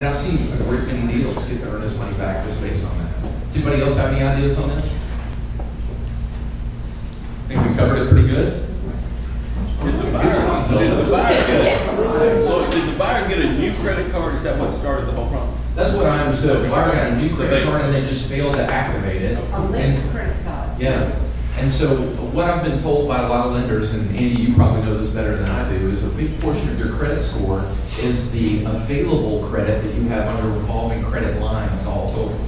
And I've seen a great many deals get the earnest money back just based on that. Does anybody else have any ideas on this? I think we covered it pretty good. Did the buyer get a new credit card? Is that what started the whole problem? That's what I understood. The buyer got a new credit card and then just failed to activate it. A linked credit card. Yeah. And so what I've been told by a lot of lenders, and Andy, you probably know this better than I do, is a big portion of your credit score is the available credit that you have under revolving credit lines all total.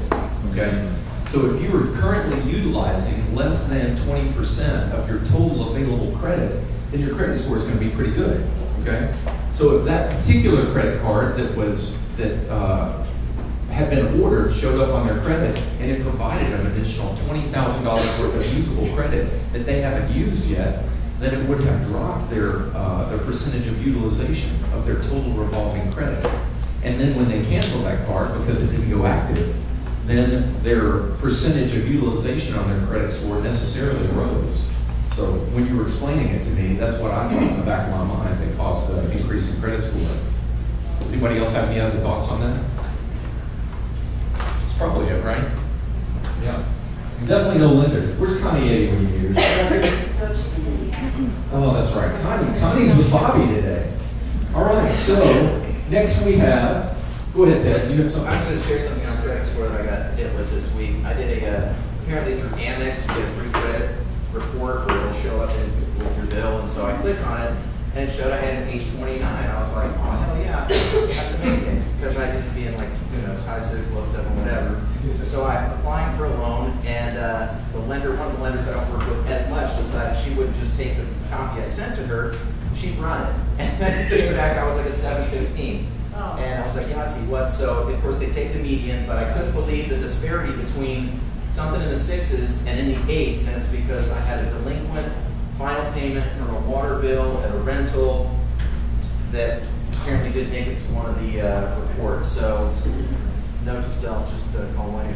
Okay? So if you are currently utilizing less than 20% of your total available credit, then your credit score is going to be pretty good. Okay? So if that particular credit card had been ordered showed up on their credit and it provided an additional $20,000 worth of usable credit that they haven't used yet, then it would have dropped their percentage of utilization of their total revolving credit. And then when they cancel that card because it didn't go active, then their percentage of utilization on their credit score necessarily rose. So when you were explaining it to me, that's what I thought in the back of my mind that caused the increase in credit score. Does anybody else have any other thoughts on that? It's probably it, right? Yeah. Definitely no lender. Where's Connie Eddie when you need her? Oh, that's right. Connie's with Bobby today. All right, so next we have, go ahead, Ted. You have something? I'm going to share something on credit score that I got hit with this week. I did apparently through Amex, you get a free credit report where it'll show up with your bill. And so I clicked on it and it showed I had an 829. I was like, oh, hell yeah, that's amazing. Because I used to be in like, high 6, low 7, whatever. So I'm applying for a loan, and one of the lenders I don't work with as much, decided she wouldn't just take the copy I sent to her, she'd run it. And then it came back, I was like a 715. Oh. And I was like, Yahtzee, what? So of course they take the median, but I couldn't believe the disparity between something in the 6s and in the 8s, and it's because I had a delinquent final payment from a water bill at a rental that apparently didn't make it to one of the reports. So note to self, just call 1-800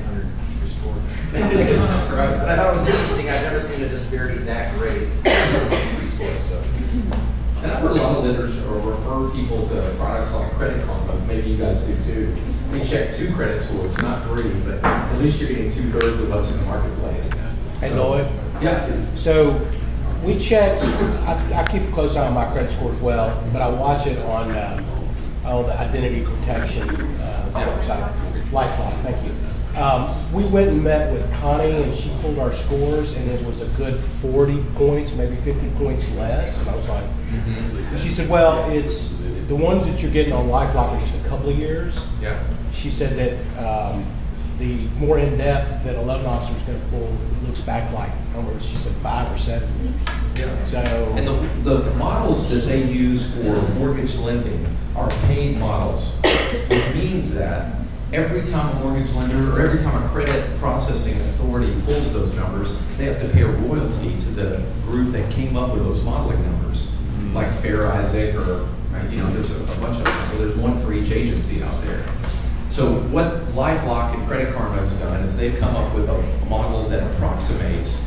keep your score. That's right. But I thought it was interesting. I've never seen a disparity that great in scores. So. And I've heard a lot of lenders refer people to products like Credit Karma. Maybe you guys do too. They check 2 credit scores, not 3, but at least you're getting 2/3 of what's in the marketplace. Hey, Lloyd. Yeah. So we checked, I keep a close eye on my credit score as well, but I watch it on the identity protection website, LifeLock, thank you. We went and met with Connie and she pulled our scores and it was a good 40 points, maybe 50 points less. And I was like, and she said, well, it's the ones that you're getting on LifeLock are just a couple of years. Yeah. She said that the more in-depth that a loan officer is going to pull looks back like, I don't know, she said 5 or 7 years. Yeah. So, and the models that they use for mortgage lending are paid models, which means that every time a mortgage lender or every time a credit processing authority pulls those numbers, they have to pay a royalty to the group that came up with those modeling numbers, like Fair Isaac or, there's a bunch of them. So there's one for each agency out there. So what LifeLock and Credit Karma has done is they've come up with a model that approximates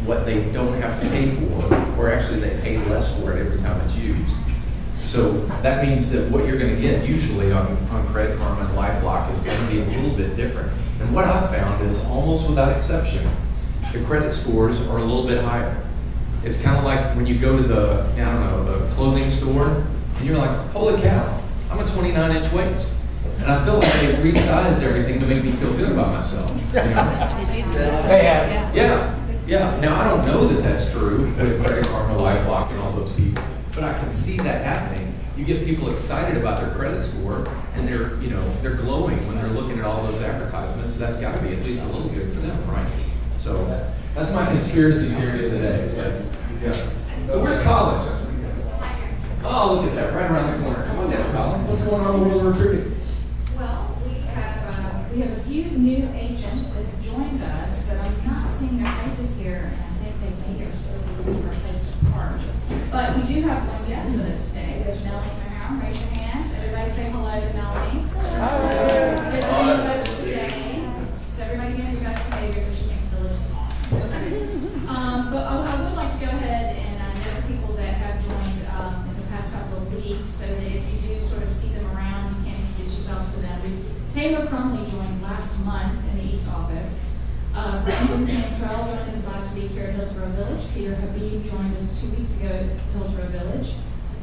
what they don't have to pay for, or actually they pay less for it every time it's used. So that means that what you're going to get usually on Credit Karma and LifeLock is going to be a little bit different. And what I've found is almost without exception, the credit scores are a little bit higher. It's kind of like when you go to the clothing store and you're like, holy cow, I'm a 29-inch waist. And I feel like they've resized everything to make me feel good about myself. Did you say that? they have. Yeah. Now, I don't know that that's true with Credit Karma, LifeLock, and all those people, but I can see that happening. You get people excited about their credit score, and they're glowing when they're looking at all those advertisements. So that's got to be at least a little good for them, right? So that's my conspiracy theory of the day. Yeah. So where's college? Oh, look at that, right around the corner. Come on down, Colin. What's going on with World Recruiting? Well, we have a few new agents that have joined us, but I'm not seeing their faces here, and I think they may have still looking for a place to park. But we do have one guest with us today. There's Melanie Brown. Raise your hand. Everybody say hello to Melanie. Hi. Visiting with us today. So everybody give your best behavior so she thinks Village is awesome. But I would like to go ahead and note people that have joined in the past couple of weeks, so that if you do sort of see them around, you can introduce Taylor Crumley joined last month in the East Office. Brandon Cantrell joined us last week here at Hillsborough Village. Peter Habib joined us 2 weeks ago at Hillsborough Village.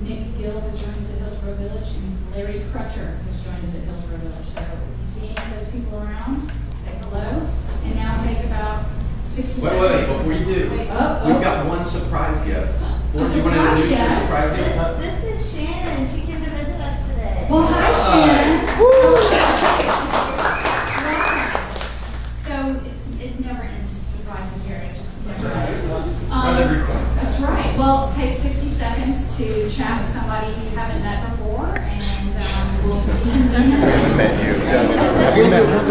Nick Gill has joined us at Hillsborough Village, and Larry Crutcher has joined us at Hillsborough Village. So if you see any of those people around, say hello. And now take about 60 seconds. Wait, before you do, we've got one surprise guest. Well, do you want to introduce your surprise guest? This is Shannon. She came to visit us today. Well, hi, Shannon. So it never ends surprises here. It just never ends. That's right. Well, take 60 seconds to chat with somebody you haven't met before, and we'll see you soon. Met you. We met. We'll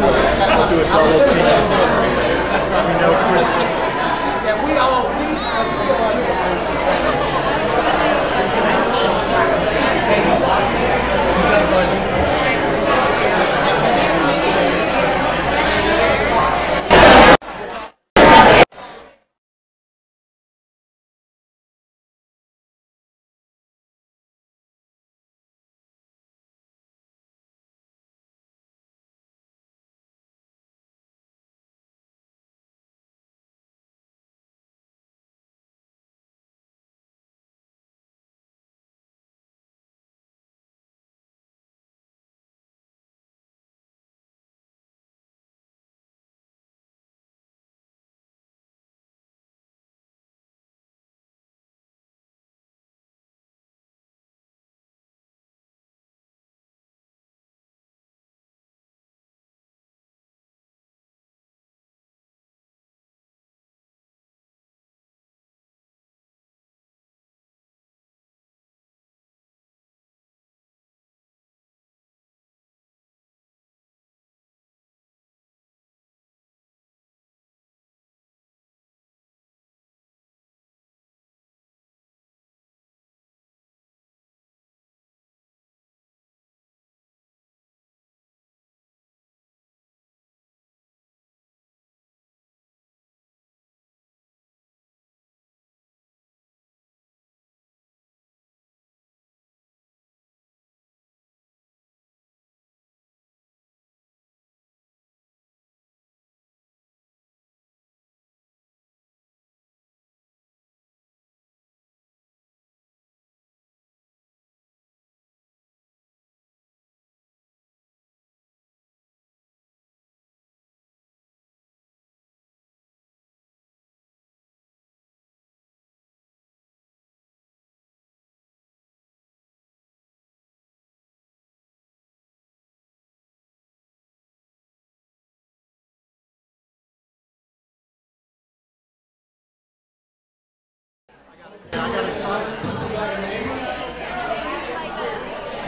do it. That's right. We know Kristen. Yeah, we all.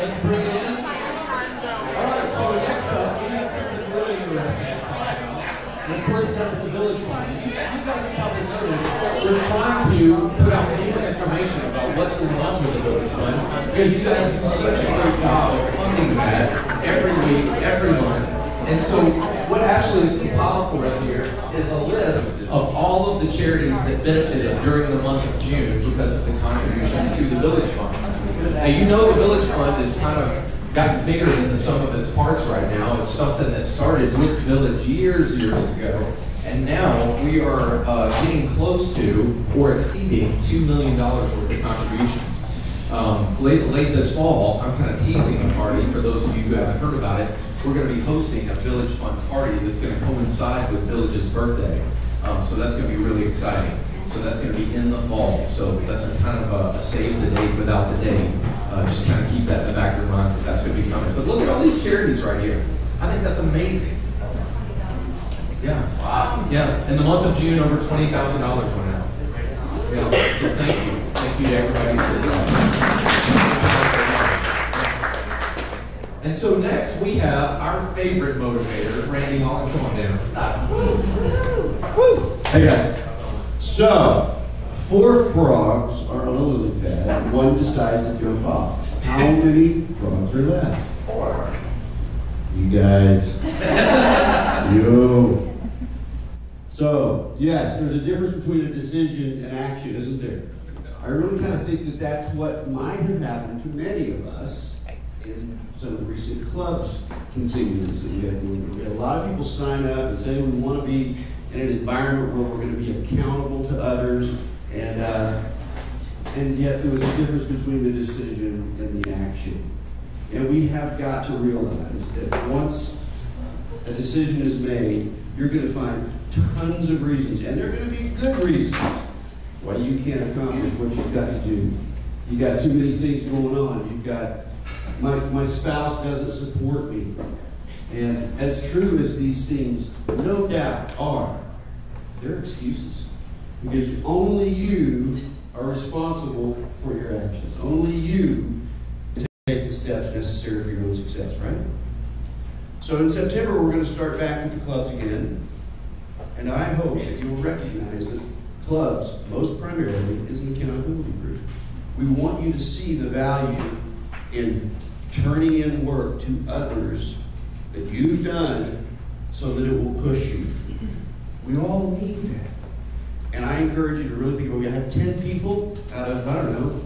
Let's bring it in. All right, so next up, we have something really interesting to talk about. And of course, that's the Village Fund. You guys probably noticed we're trying to put out more information about what's going on with the Village Fund, because you guys do such a great job of funding that every week, every month. And so what Ashley has compiled for us here is a list of all of the charities that benefited during the month of June because of the contributions to the Village Fund. Now, you know the Village Fund has kind of gotten bigger than the sum of its parts right now. It's something that started with Village years ago, and now we are getting close to or exceeding $2 million worth of contributions. Late this fall, I'm kind of teasing a party for those of you who haven't heard about it. We're going to be hosting a Village Fund party that's going to coincide with Village's birthday. So that's going to be really exciting. So that's going to be in the fall. So that's a kind of a save the date without the date. Just kind of keep that in the back of your minds that that's going to be coming. But look at all these charities right here. I think that's amazing. Yeah. Wow. Yeah. In the month of June, over $20,000 went out. Yeah. So thank you. Thank you to everybody. And so next we have our favorite motivator, Randy Holland. Come on down. Woo! Hey guys. So, 4 frogs are on a lily pad and one decides to jump off. How many frogs are left? 4. You guys. Yo. So, yes, there's a difference between a decision and action, isn't there? I really kind of think that that's what might have happened to many of us in some of the recent clubs continuance that we had going. We had a lot of people sign up and say we want to be in an environment where we're going to be accountable to others, and yet there was a difference between the decision and the action. And we have got to realize that once a decision is made, you're going to find tons of reasons, and they're going to be good reasons, why you can't accomplish what you've got to do. You got too many things going on. You've got, my spouse doesn't support me. And as true as these things no doubt are, they're excuses. Because only you are responsible for your actions. Only you can take the steps necessary for your own success, right? So in September, we're going to start back with the clubs again. And I hope that you will recognize that clubs, most primarily, is an accountability group. We want you to see the value in turning in work to others that you've done so that it will push you. We all need that. And I encourage you to really think about it. We had 10 people out of, I don't know,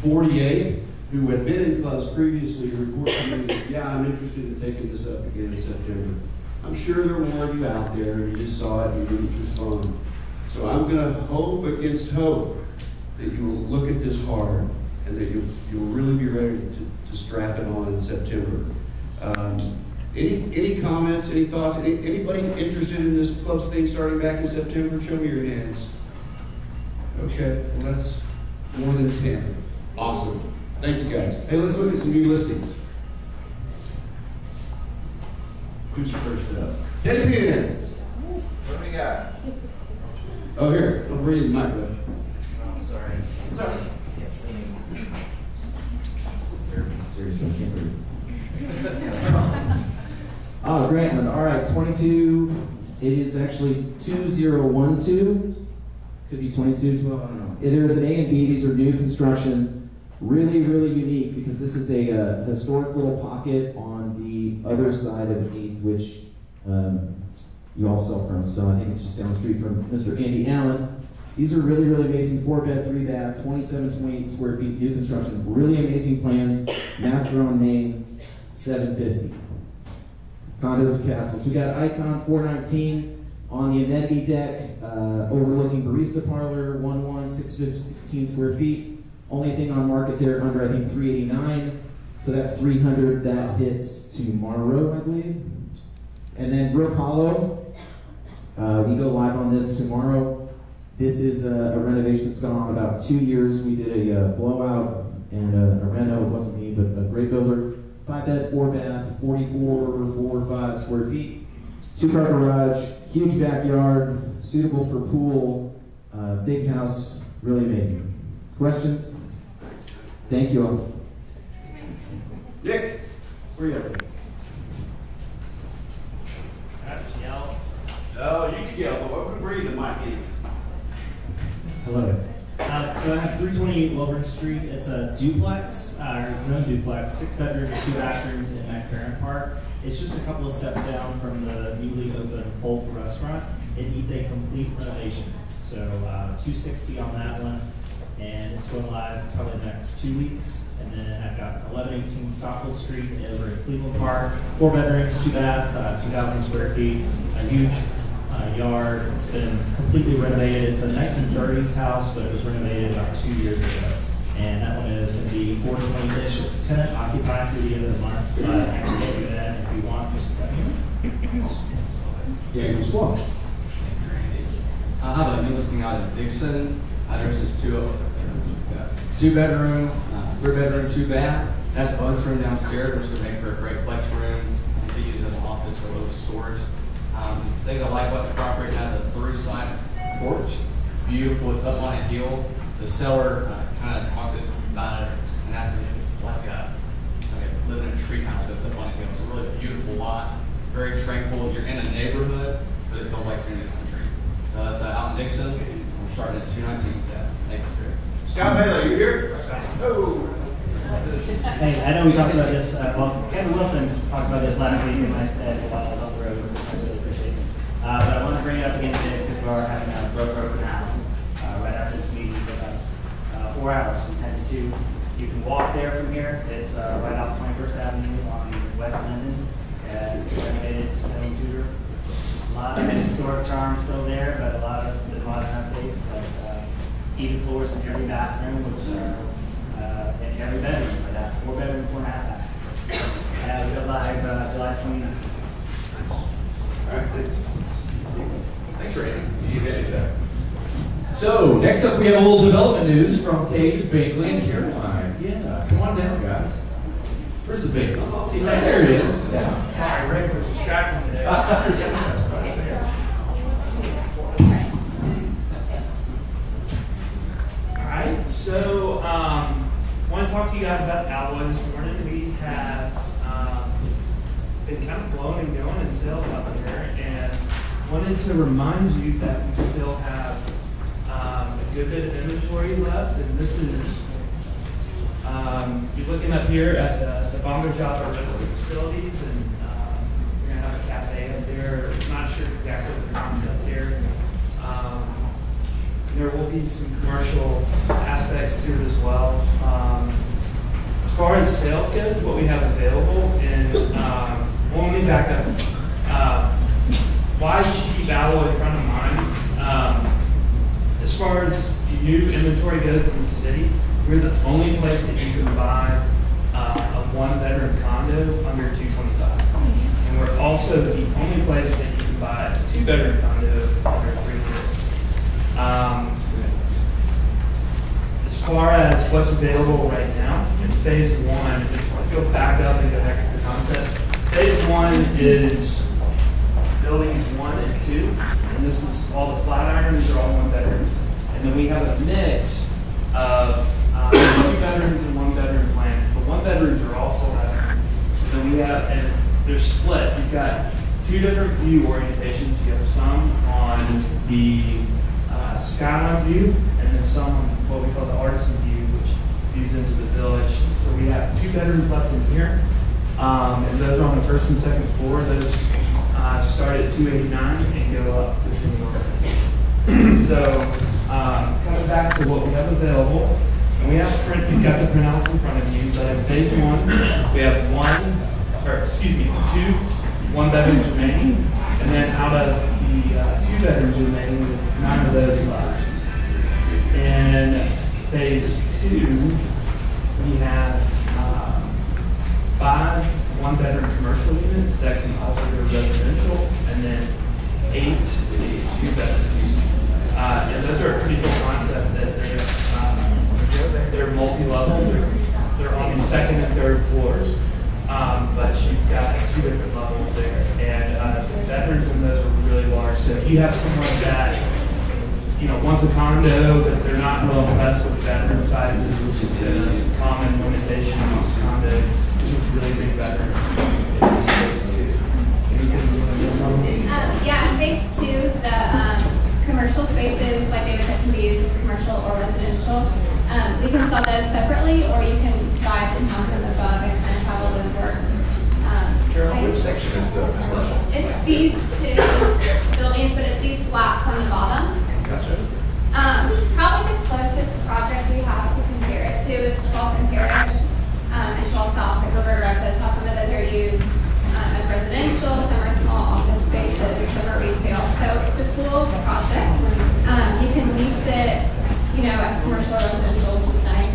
48 who had been in clubs previously report to me that, yeah, I'm interested in taking this up again in September. I'm sure there are more of you out there, and you just saw it and you didn't respond. So I'm going to hope against hope that you will look at this hard and that you'll really be ready to strap it on in September. Any comments, any thoughts? Anybody interested in this clubs thing starting back in September? Show me your hands. Okay, well that's more than 10. Awesome. Thank you guys. Hey, let's look at some new listings. Who's first up? Philippines. What do we got? Oh, here. I'll bring you the mic, bud. Oh, I'm sorry. Can't see him. Seriously, I can't read. Oh, Grantland. All right, 22. It is actually 2012. Could be 22, 12, I don't know. There's an A and B. These are new construction. Really, really unique because this is a historic little pocket on the other side of 8th, which you all sell from. So I think it's just down the street from Mr. Andy Allen. These are really, really amazing 4-bed, 3-bath, 27, 28 square feet, new construction. Really amazing plans. Master on Main, 750. Condos and castles. We got Icon 419 on the amenity deck, overlooking barista parlor, 16 square feet. Only thing on market there under, I think, 389. So that's 300. That hits tomorrow, I believe. And then Brook Hollow. We go live on this tomorrow. This is a renovation that's gone on about 2 years. We did a blowout and a reno. It wasn't me, but a great builder. 5-bed, 4-bath, 45 square feet. 2-car garage, huge backyard, suitable for pool, big house, really amazing. Questions? Thank you all. Nick, where are you at? I just yell. Oh, you can yell. So where are you the mic in? Hello. So I have 328 Wilburn Street. It's a duplex, or it's a duplex, 6 bedrooms, 2 bathrooms in McFerrin Park. It's just a couple of steps down from the newly opened Folk restaurant. It needs a complete renovation. So 260 on that one. And it's going live probably the next 2 weeks. And then I've got 1118 Stockwell Street over in Cleveland Park. 4 bedrooms, 2 baths, 2,000 square feet, a huge yard. It's been completely renovated. It's a 1930s house, but it was renovated about 2 years ago. And that one is going to be 420-ish. It's tenant occupied through the end of the month, but I can get you that if you want. Just let me know. Yeah, you swap. I have a new listing out in Dixon. Address is 2 bedroom, 3 bedroom, 2 bath. It has a bonus room downstairs, which would make for a great flex room. It could be used as an office or a little storage. Things I like about the property, it has a 3-side porch. It's beautiful. It's up on hills. The seller kind of talked about it and asked me if it's like living in a tree house, but it's up on a hill. It's a really beautiful lot, very tranquil. You're in a neighborhood, but it feels like you're in the country. So that's out in Dixon. We're starting at 219 with that. Thanks. Scott Bailey, you here? Oh. Hey, I know we talked about this, well, Kevin Wilson talked about this last week in my stead while I was on the road, which I really appreciate it. But I want to bring it up again today because we are having a broker open house right after this meeting for about 4 hours, from 10 to 2. You can walk there from here. It's right off 21st Avenue on West Linden. It's a renovated stone tutor. A lot of historic charm still there, but a lot of updates, like heated floors in every bathroom, which are in every bedroom, but that's 4 bedroom, 4.5 bathroom. We go live July 29th. All right, thanks. Thanks, Randy. You get it, Jeff. So, next up we have a little development news from David Binkley and Caroline. Yeah, come on down, guys. Where's the big? See, right there it is. Yeah. Sorry, Rick was distracting today. Alright, so I want to talk to you guys about Alloy this morning. We have been kind of blowing and going in sales out there, and wanted to remind you that we still have a good bit of inventory left, and this is you're looking up here at the Bongo Shop or Roasted Facilities, and we're going to have a cafe up there. Not sure exactly the concept there. There will be some commercial aspects to it as well. As far as sales goes, what we have available, and well, let me back up. Why you should keep Alloy front of mind. As far as new inventory goes in the city, we're the only place that you can buy a 1-bedroom condo under $225, and we're also the only place that you can buy a 2-bedroom condo under $300. As far as what's available right now in phase 1, if you'll back up and go back to the concept, phase 1 is buildings 1 and 2, and this is all the Flatiron. These are all 1-bedrooms, and then we have a mix of 2 bedrooms and 1-bedroom plans. The 1-bedrooms are also out. Then we have, and they're split. You've got 2 different view orientations. You have some on the skyline view, and then some on what we call the artisan view, which views into the village. So we have 2 bedrooms left in here, and those are on the 1st and 2nd floor. Those start at $289 and go up between the So coming back to what we have available, and we have you've got the printouts in front of you, but in phase 1, we have 2 1-bedrooms remaining, and then out of the 2 bedrooms remaining, 9 of those left. And phase 2, we have 5 1-bedroom commercial units that can also go residential, and then 8 2-bedrooms. And those are a pretty cool concept that they're multi-level. They're on the 2nd and 3rd floors, but you've got 2 different levels there. And the bedrooms in those are really large. So if you have someone that wants a condo, but they're not real impressed with the bedroom sizes, which is the common limitation of these condos, which is really big bedrooms in this phase 2. Yeah, in phase 2, the commercial spaces, like David said, can be used as commercial or residential. You can sell those separately, or you can buy the town from above and kind of have all those works. Carol, which section is the commercial? It's these 2 buildings, but it's these flats on the bottom. Gotcha. Probably the closest project we have to compare it to is 12th and Parish and 12th South at River Rapids. Some of those are used as residential, some are small office spaces, some are retail. So it's a cool project. You can lease it, as commercial or residential, which is nice.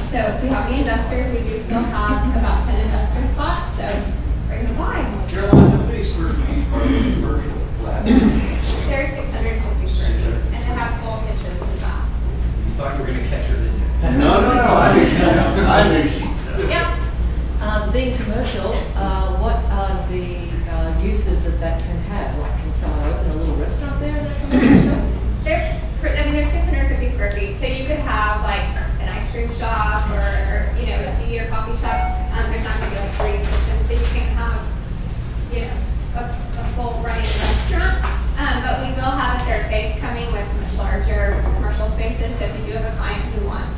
So if we have the investors, we do still have about 10 investor spots. So bring them by. Caroline, how many square feet are the commercial flats? There's 650 square feet, and they have full kitchens and baths. You thought you were going to catch her, didn't you? No. I knew she. Yep. Being commercial, what are the uses that can have? Like, can someone open a little restaurant there in that commercial space? There's 650 square feet, so you could have like an ice cream shop or a tea or coffee shop. There's not going to be like 3 kitchens, so you can have a full running restaurant. But we will have a 3rd phase coming with much larger commercial spaces. So if you do have a client who wants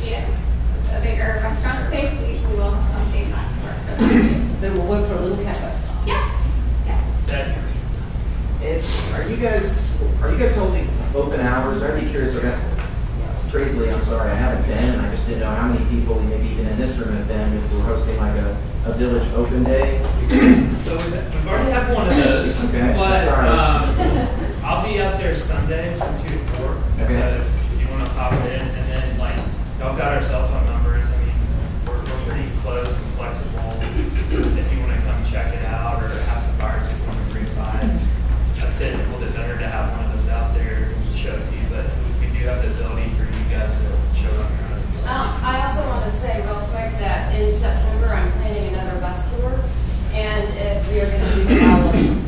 a bigger restaurant space, we will have something that's work for them. That will work for a little cafe. Yeah. Are you guys holding open hours? I'd be curious about crazily, I'm sorry, I haven't been, and I just didn't know how many people, maybe even in this room, have been if we're hosting like a village open day. So we've already had one of those, Okay, but sorry. I'll be out there Sunday from 2 to 4. Okay. So if you want to pop in, and then like y'all got our cell phone numbers. I mean, we're pretty close and flexible. If you want to come check it out or ask the buyers if you want to bring by, I'd say it's a little bit better to have one of us out there to show it to you. But we do have the ability for you guys to show up your own. I also want to say real quick that in September I'm planning another bus tour, and we are going to do Alloy.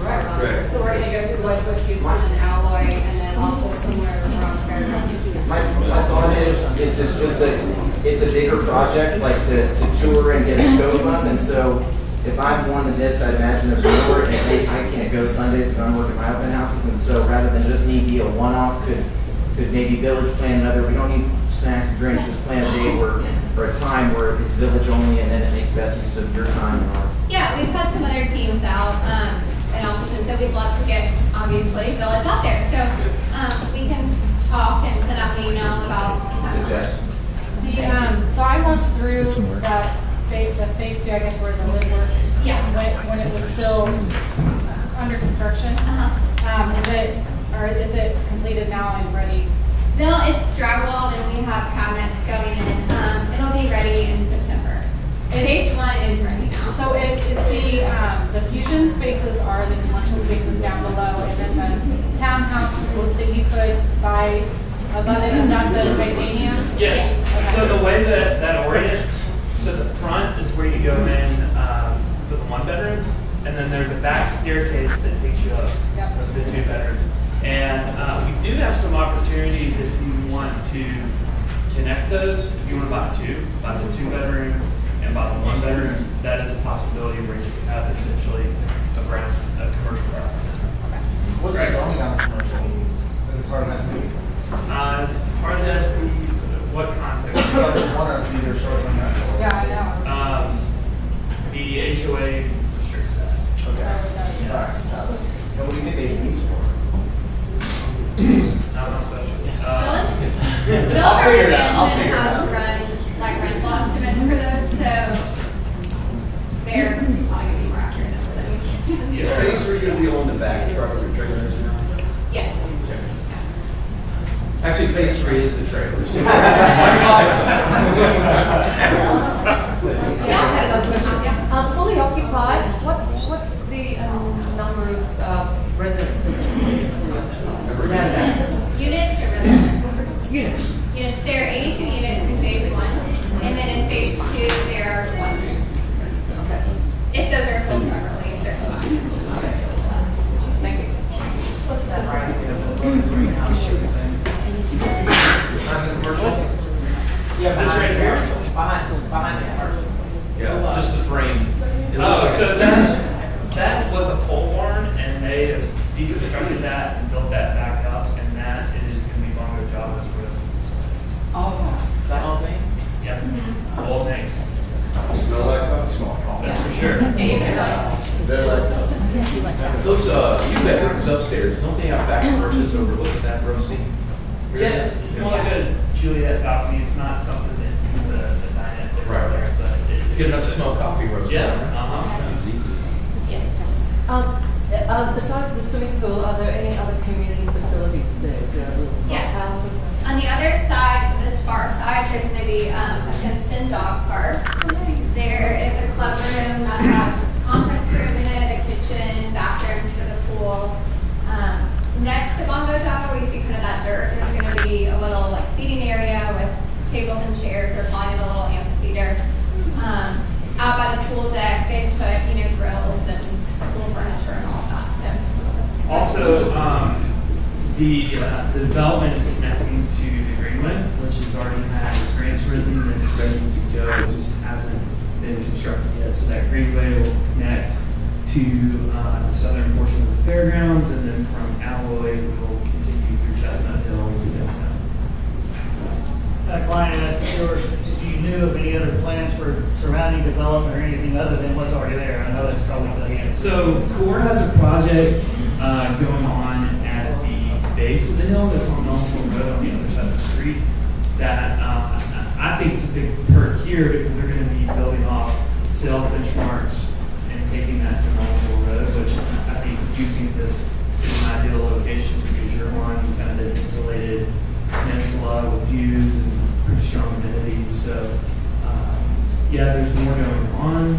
Right. So we're going to go through Whitewood, Houston, and Alloy, and then also somewhere around Fairgrounds. My thought is it's just it's a bigger project, like to tour and get a scope up, and so if I'm one of this, I imagine there's more, and I can't go Sundays because I'm working my open houses, and so rather than just me be a one-off, could maybe Village plan another, we don't need snacks and drinks, just plan a day or a time where it's Village only, and then it makes best use of your time and ours. Yeah, we've had some other teams out in offices, so we'd love to get, obviously, Village out there. So we can talk and send out an email about Suggestions. So I walked through the phase 2, I guess, where the lid work. Yeah. When it was still under construction. Is it completed now and ready? No, it's drywalled and we have cabinets going in. It'll be ready in September. Phase 1 is ready now. So it is the fusion spaces are the commercial spaces down below, and then the townhouse that you could buy above it, is that the titanium? Yes. Okay. So the way that orients, so the front is where you go in for the 1 bedrooms, and then there's a back staircase that takes you up to the 2 bedrooms. And we do have some opportunities if you want to connect those. If you want to buy the 2 bedroom and buy the 1 bedroom, that is a possibility where you can have essentially a commercial brown center. What's the zoning on commercial? Is it part of SP? Part of the SP, what context? So there's one or two years short on that. Yeah, I know. The HOA restricts that. Okay. All right. And what do you think they lease for? Not special. I'll figure it out. Run like rental estimates for those, so they're probably more accurate than Is phase 3 going to be on the back, probably trailers? Yes. Actually, phase 3 is the trailers. Yeah, I had another question. Fully occupied, what's the number of residents around that? Units or residents? Units. Units, there are 82 units in phase 1, and then in phase 2 there are 1. Okay. If those are sold separately, if they're combined. Thank you. What's that? Yeah, this right here. Behind the car. Yeah, just the frame. So that was a pole barn, and they deconstructed that and built that back up, and that is going to be Bongo Java's residence. Oh, that whole thing? Yeah, the whole thing. Smell like coffee? That's for sure. They're like Those 2 bedrooms upstairs, don't they have back porches overlooking that roasting? Yeah, it's more like a Juliet balcony. It's not something that the dinette table Right. there, but It's good enough to smell coffee roasting. Yeah. Besides the swimming pool, are there any other community facilities there? Is there a little house? On the other side, this far side, there's going to be a fenced-in dog park. There is a club room that has a conference room in it, a kitchen, bathrooms for the pool. Next to Bongo Java, where you see kind of that dirt, there's going to be a little like seating area with tables and chairs. They're calling it a little amphitheater. Out by the pool deck, they put grills and pool furniture and all of that. So. Also, the development is connecting to the Greenway, which has already had its grants written and it's ready to go. It just hasn't been constructed yet. So that Greenway will connect to the southern portion of the fairgrounds, and then from Alloy we will continue through Chestnut Hill to downtown. That client asked if you knew of any other plans for surrounding development or anything other than what's already there. I know that's probably the answer. So CORE has a project going on at the base of the hill that's on Melville Road on the other side of the street. That I think it's a big perk here because they're going to be building off sales benchmarks and taking that to Melville Road, which I think you think this is an ideal location because you're on kind of the insulated peninsula with views and pretty strong amenities. So yeah, there's more going on.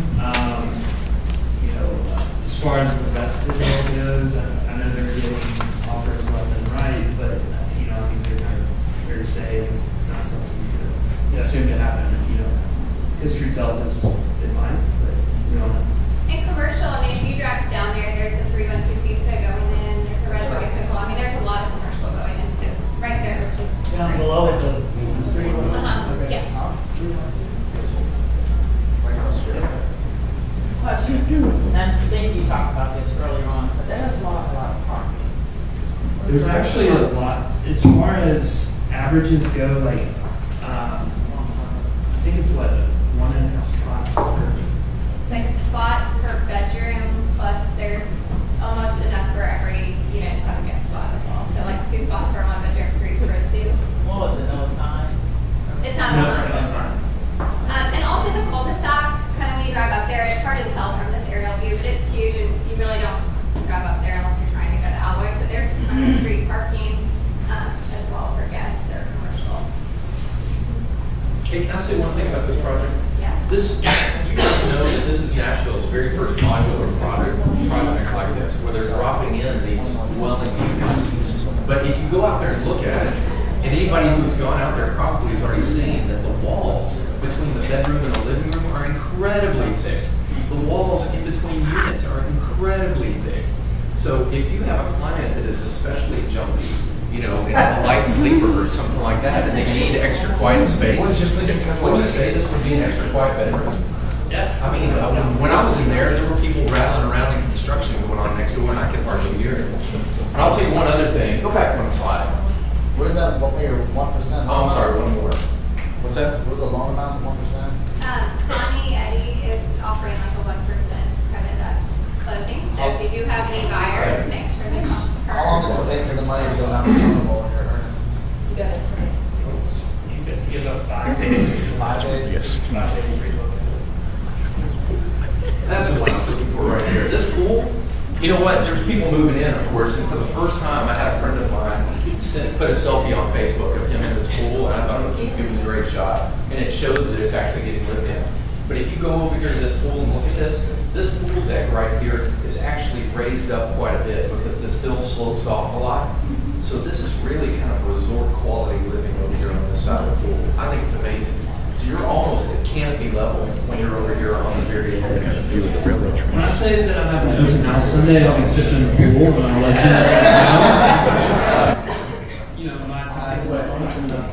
As far as the rest of the hill goes, I know they're getting offers left and right, but I think they're kind of here to stay. It's not something you could assume to happen. History tells us it might, but we don't know. In commercial, I mean, if you drive down there, there's a 312 Pizza going in, there's a Red Bicycle. I mean, there's a lot of commercial going in. Right there, it's just down below it, the street. Yeah. Question, and I think you talked about this earlier on, but there's a lot of parking. There's actually a lot, as far as averages go, like, I think it's what, 1.5 spots per. It's like a spot per bedroom, plus there's almost enough for every unit to have a guest spot as well. So like 2 spots for 1 bedroom, 3 for a 2. What was it, no sign? It's not a sign. And also the cul-de-sac, kind of when you drive up there, it's hard to tell from this aerial view, but it's huge and you really don't drive up there unless you're trying to go to Alloy. So there's a ton of street parking as well for guests or commercial. Hey, can I say one thing about this project? Yeah. You guys know that this is Nashville's very first modular project like this, where they're dropping in these dwelling units. But if you go out there and look at it, and anybody who's gone out there probably has already seen that the walls between the bedroom and the living room are incredibly thick. The walls in between units are incredibly thick. So if you have a client that is especially jumpy, in a light sleeper or something like that, and they need extra quiet space, I would say this would be an extra quiet bedroom. Yeah. I mean, when I was in there were people rattling around in construction going on next door, and I could hardly hear it. And I'll tell you one other thing. Go back one slide. What is that, 1%? Oh, I'm sorry, one more. What's that? What was the loan amount, 1%? Connie Eddy is offering like a 1% credit at closing. So if you do have any buyers, make sure they come to her. How long does it take for the money to go out accountable in your earnest? You got it. You could give up 5 days. 5 days? Yes. 5 days free book. That's the one I was looking for right here. This pool, you know what? There's people moving in, of course, and for the first time, I had a friend of mine put a selfie on Facebook of him in this pool, and I thought it was a great shot. And it shows that it's actually getting lived in. But if you go over here to this pool and look at this pool deck right here is actually raised up quite a bit because this hill slopes off a lot. So this is really kind of resort quality living over here on this side of the pool. I think it's amazing. So you're almost at canopy level when you're over here on the very edge of the view of the railroad track. When I say that I'm having an open house Sunday, I'll be sitting in the pool and I'll let you know. My ties are on enough.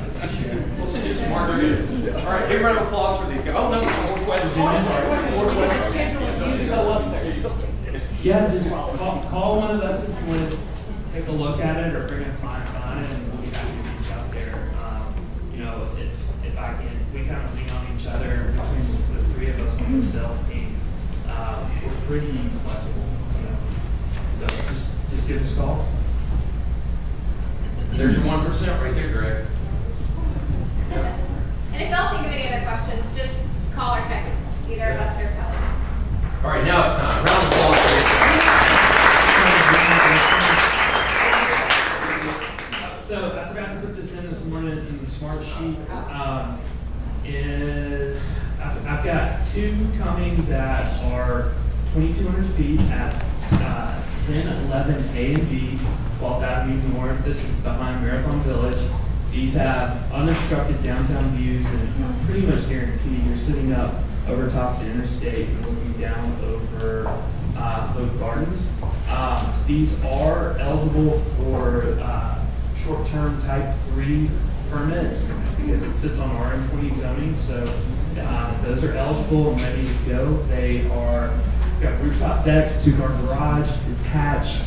Let's do some margarita. All right, big round of applause for these guys. Oh, no, some more questions. More questions. Go up there. Yeah, just call one of us if you want to take a look at it or bring a client on it, and we'll be happy to reach out there. If I can, we kind of lean on each other between the 3 of us on the sales team. We're pretty flexible, So just give us a call. There's your 1% right there, Greg. And if y'all think of any other questions, just call or text either of us or Kelly. All right, now it's time. Round of applause for So I forgot to put this in this morning in the smart sheet. I've got 2 coming that are 2,200 feet at 1011 A and B, 12th Avenue North. This is behind Marathon Village. These have unobstructed downtown views, and you pretty much guarantee you're sitting up over top the interstate and looking down over Oak Gardens. These are eligible for short-term type 3 permits because it sits on RM20 zoning, so those are eligible and ready to go. They are got rooftop decks, 2-car garage, detached,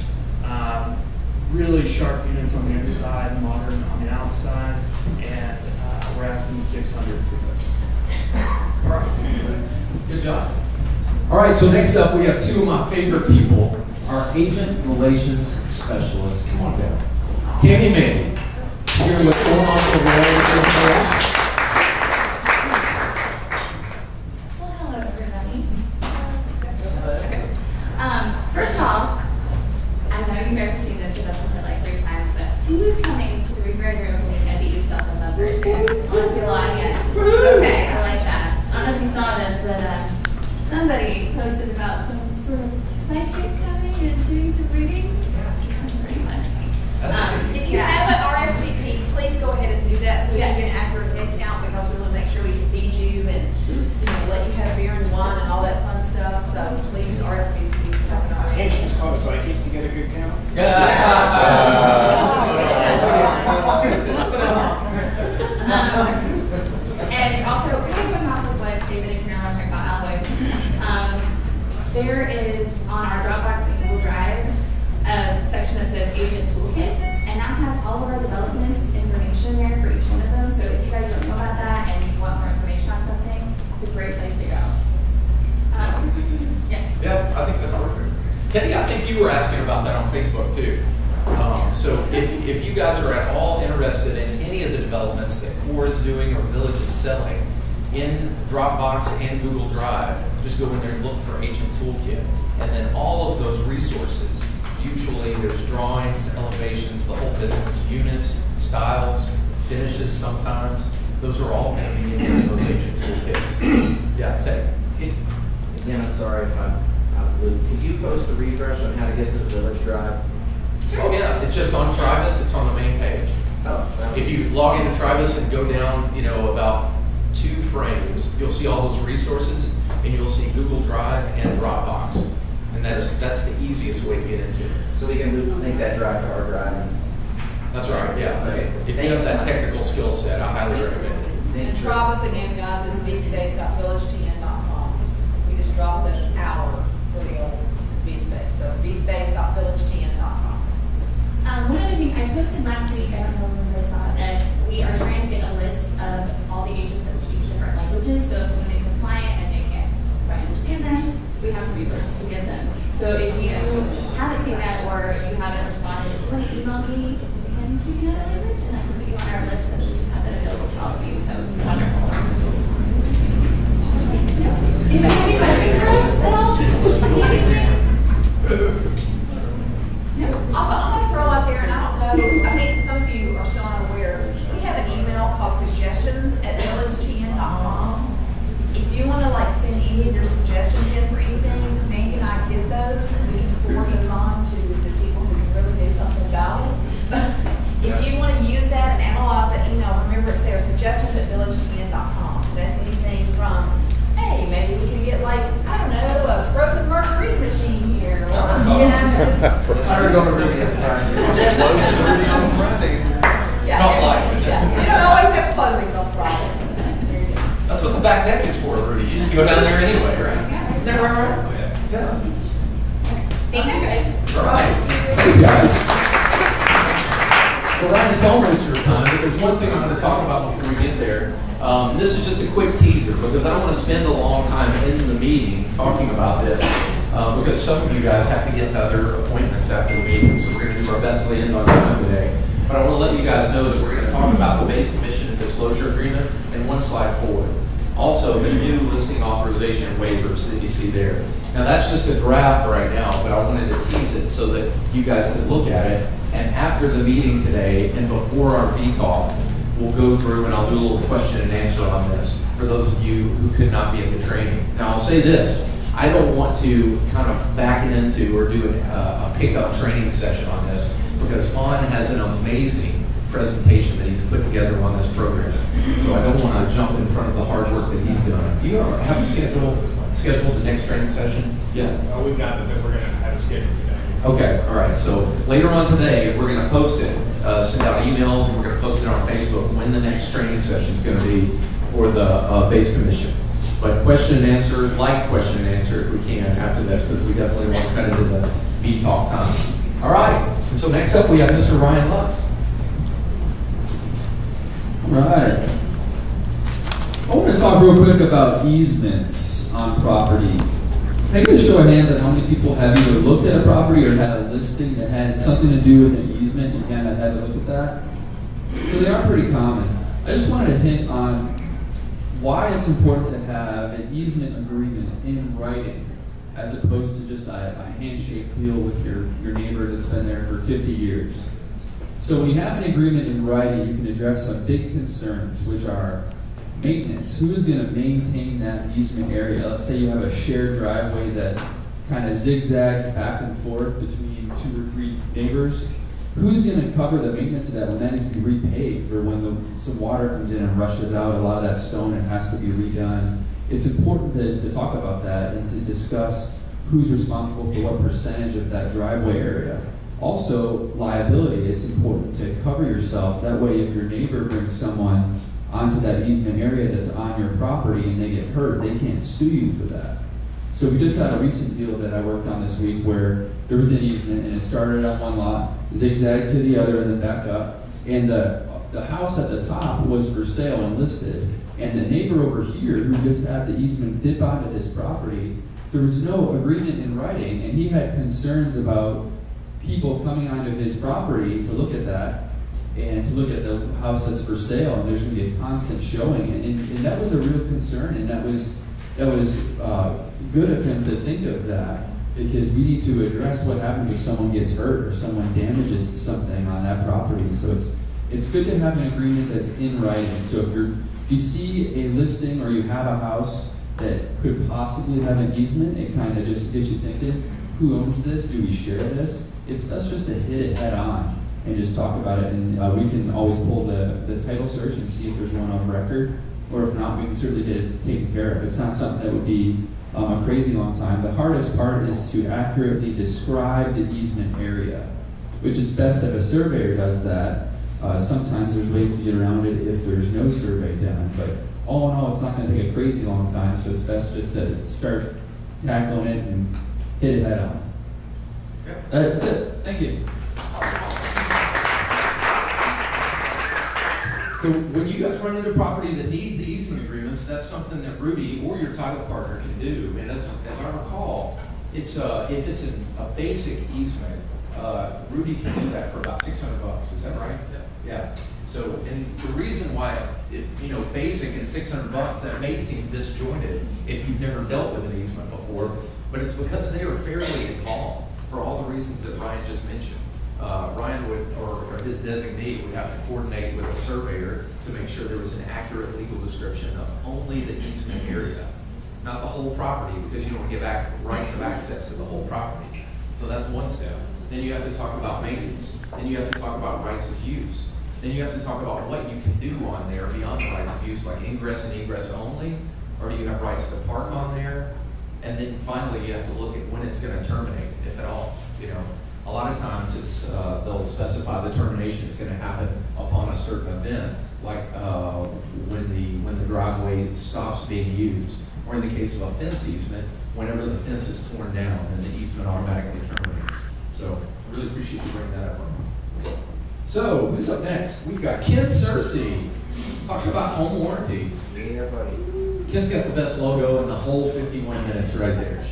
really sharp units on the inside, modern on the outside, and we're asking 600 for those. All right, good job. All right, so next up we have 2 of my favorite people, our agent relations specialists. Come on down. Tammy Manning, hearing what's going on over there with your players. Well, hello, everybody. First of all, I know you guys have seen this because I've seen it like 3 times, but who is coming to the rebranding room and beat you stuff us on Thursday? I want to see a lot of yes. Okay, I like that. I don't know if you saw this, but somebody posted about some sort of psychic coming and doing some readings. Pretty much. If you have an RSVP, please go ahead and do that so we can get an accurate head count, because we want to make sure we can feed you and let you have beer and wine and all that fun stuff. So please RSVP. Can't you just call a psychic to get a good count? And also, kind of going off of what David and Caroline talked about Alloy, there is on our Dropbox and Google Drive a section that says Agent Toolkits, and that has all of our developments information there for each one of them. So if you guys don't know about that and you want more information on something, it's a great place to go. Yes? Yeah, I think that's perfect. Kenny, I think you were asking about that on Facebook too. So if you guys are at all interested in any of the developments that Core is doing or Village is selling in Dropbox and Google Drive, just go in there and look for Agent Toolkit. And then all of those resources, usually there's drawings, elevations, the whole business, units, styles, finishes sometimes. Those are all going to be in those Agent Toolkits. Yeah, Ted. Again, I'm sorry if I'm out of the loop. Could you post a refresh on how to get to the Village Drive? Oh yeah, it's just on Tribus, it's on the main page. Oh, if you log into Tribus and go down, about 2 frames, you'll see all those resources, and you'll see Google Drive and Dropbox. And that's the easiest way to get into it. So we can link that drive to our drive. That's right, yeah. Okay. If you have that technical skill set, I highly recommend it. And Travis again, guys, is vspace.villagetn.com. We just dropped an hour for the old vspace. So vspace.villagetn.com. One other thing, I posted last week, I don't know if everybody saw it, that we are trying to get a list of all the agents that speak different languages, so if someone is a client and they can't quite understand them, we have some resources to give them. So if you haven't seen that or you haven't responded, if you want to email me and speak another language, and I can put you on our list and have that available to all of you. That would be wonderful. Anybody have any questions for us at all? No. Also, I'm going to throw out there, and I don't know, I think some of you are still unaware, we have an email called suggestions@villagetn.com. If you want to send any of your suggestions in for anything, Mandy and I get those, and we can forward those on to the people who can really do something about it. If you want to use that and analyze that email, remember it's there, suggestions@villagetn.com. So that's anything from, hey, maybe we can get I don't know, a frozen margarita machine here, It's hard going to really on Friday. Tough life. You don't always have closings on Friday. That's what the back deck is for, Rudy. You just go down there anyway, right? Never mind. Yeah. Thank you, guys. All right. Thanks, guys. Well, Ryan, it's almost your time, but there's one thing I'm going to talk about before we get there. This is just a quick teaser because I don't want to spend a long time in the meeting talking about this because some of you guys have to get to other appointments after the meeting, so we're going to do our best to end on time today. But I want to let you guys know that we're going to talk about the base commission and disclosure agreement and one slide forward. Also, the new listing authorization waivers that you see there. Now, that's just a draft right now, but I wanted to tease it so that you guys could look at it. And after the meeting today and before our V-Talk, we'll go through and I'll do a little question and answer on this for those of you who could not be at the training. Now, I'll say this. I don't want to kind of back into or do a pickup training session on this because Fawn has an amazing presentation that he's put together on this program. So I don't want to jump in front of the hard work that he's done. Do you have a scheduled the next training session? Yeah. We've got that we're going to have a schedule today. Okay, all right. So later on today, we're going to post it, send out emails, and we're going to post it on Facebook when the next training session is going to be for the base commission. But question and answer, question and answer if we can after this, because we definitely want to cut into the V-Talk time. All right. And so next up, we have Mr. Ryan Lux. Right. I want to talk real quick about easements on properties. Can I get a show of hands on how many people have either looked at a property or had a listing that had something to do with an easement? You kind of had to look at that. So they are pretty common. I just wanted to hint on why it's important to have an easement agreement in writing as opposed to just a handshake deal with your neighbor that's been there for 50 years. So when you have an agreement in writing, you can address some big concerns, which are maintenance. Who is going to maintain that easement area? Let's say you have a shared driveway that kind of zigzags back and forth between 2 or 3 neighbors. Who's going to cover the maintenance of that when that needs to be repaved, or when some water comes in and rushes out a lot of that stone and has to be redone? It's important to talk about that and to discuss who's responsible for what percentage of that driveway area. Also, liability. It's important to cover yourself. That way, if your neighbor brings someone onto that easement area that's on your property and they get hurt, they can't sue you for that. So we just had a recent deal that I worked on this week where there was an easement and it started on one lot, zigzagged to the other and then back up. And the house at the top was for sale and listed. And the neighbor over here who just had the easement dip onto his property, there was no agreement in writing, and he had concerns about people coming onto his property to look at that and to look at the house that's for sale, and there's going to be a constant showing. And that was a real concern, and that was good of him to think of that, because we need to address what happens if someone gets hurt or someone damages something on that property. So it's good to have an agreement that's in writing. So if you see a listing or you have a house that could possibly have an easement, it kind of just gets you thinking, who owns this? Do we share this? It's best just to hit it head on and just talk about it. And we can always pull the title search and see if there's one on record. Or if not, we can certainly get it taken care of. It's not something that would be a crazy long time. The hardest part is to accurately describe the easement area, which is best if a surveyor does that. Sometimes there's ways to get around it if there's no survey done. But all in all, it's not going to take a crazy long time, so it's best just to start tackling it and hit it head on. That's it. Thank you. So when you guys run into property that needs easement agreements, that's something that Rudy or your title partner can do. And as I recall, it's if it's a basic easement, Rudy can do that for about $600. Is that right? Yeah. So, and the reason why basic and $600, that may seem disjointed if you've never dealt with an easement before, but it's because they are fairly involved for all the reasons that Ryan just mentioned. Ryan would, or his designee would have to coordinate with a surveyor to make sure there was an accurate legal description of only the easement area, not the whole property, because you don't give rights of access to the whole property. So that's one step. Then you have to talk about maintenance. Then you have to talk about rights of use. Then you have to talk about what you can do on there beyond the rights of use, like ingress and egress only, or do you have rights to park on there? And then finally, you have to look at when it's going to terminate, if at all. A lot of times it's they'll specify the termination is going to happen upon a certain event, like when the driveway stops being used, or in the case of a fence easement, whenever the fence is torn down and the easement automatically terminates. So I really appreciate you bringing that up. So who's up next? We've got Ken Searcy. Talk about home warranties. Yeah, buddy. Ken's got the best logo in the whole 51 minutes right there.